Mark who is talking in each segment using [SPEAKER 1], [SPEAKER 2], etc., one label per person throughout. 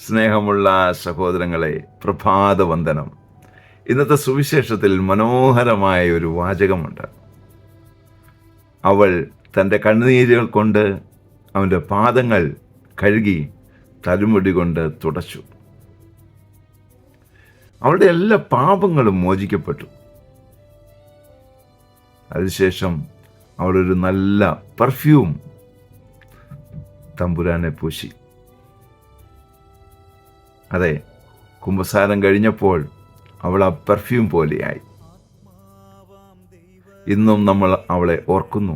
[SPEAKER 1] സ്നേഹമുള്ള സഹോദരങ്ങളെ, പ്രഭാതവന്ദനം. ഇന്നത്തെ സുവിശേഷത്തിൽ മനോഹരമായ ഒരു വാചകമുണ്ട്. അവൾ തൻ്റെ കണ്ണുനീരുകൾ കൊണ്ട് അവൻ്റെ പാദങ്ങൾ കഴുകി തലമുടി കൊണ്ട് തുടച്ചു. അവളുടെ എല്ലാ പാപങ്ങളും മോചിക്കപ്പെട്ടു. അതിനുശേഷം അവളൊരു നല്ല പെർഫ്യൂം തമ്പുരാനെ പൂശി. അതെ, കുമ്പസാരം കഴിഞ്ഞപ്പോൾ അവൾ ആ പെർഫ്യൂം പോലെയായി. ഇന്നും നമ്മൾ അവളെ ഓർക്കുന്നു.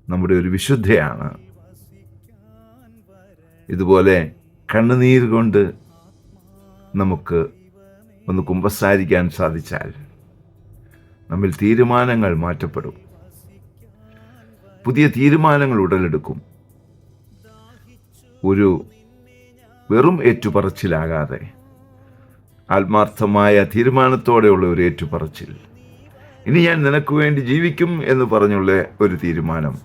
[SPEAKER 1] നമ്മുടെ ഒരു വിശുദ്ധയാണ്. ഇതുപോലെ കണ്ണുനീർ കൊണ്ട് നമുക്ക് ഒന്ന് കുമ്പസാരിക്കാൻ സാധിച്ചാൽ നമ്മിൽ തീരുമാനങ്ങൾ മാറ്റപ്പെടും. പുതിയ തീരുമാനങ്ങൾ ഉടലെടുക്കും. ഒരു വെറും ഏറ്റുപറച്ചിലാകാതെ ആത്മാർത്ഥമായ തീരുമാനത്തോടെയുള്ള ഒരു ഏറ്റുപറച്ചിൽ. ഇനി ഞാൻ നിനക്ക് വേണ്ടി ജീവിക്കും എന്ന് പറഞ്ഞുള്ള ഒരു തീരുമാനം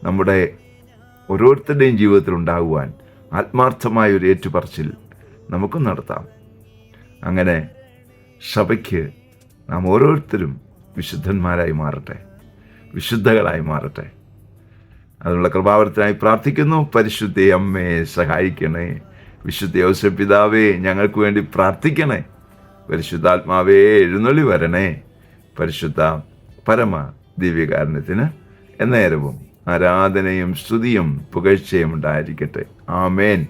[SPEAKER 1] നമ്മുടെ ഓരോരുത്തരുടെയും ജീവിതത്തിൽ ഉണ്ടാകുവാൻ ആത്മാർത്ഥമായ ഒരു ഏറ്റുപറച്ചിൽ നമുക്ക് നടത്താം. അങ്ങനെ സഭയ്ക്ക് നാം ഓരോരുത്തരും വിശുദ്ധന്മാരായി മാറട്ടെ, വിശുദ്ധകളായി മാറട്ടെ. അതിനുള്ള കൃപാവരത്തിനായി പ്രാർത്ഥിക്കുന്നു. പരിശുദ്ധ അമ്മയെ സഹായിക്കണേ. വിശുദ്ധ യോസേപ്പ് പിതാവേ, ഞങ്ങൾക്ക് വേണ്ടി പ്രാർത്ഥിക്കണേ. പരിശുദ്ധാത്മാവേ, എഴുന്നള്ളി വരണേ. പരിശുദ്ധ പരമ ദിവ്യകാരുണ്യത്തിന് എന്നേരവും ആരാധനയും സ്തുതിയും പുകഴ്ചയും ഉണ്ടായിരിക്കട്ടെ. ആമേൻ.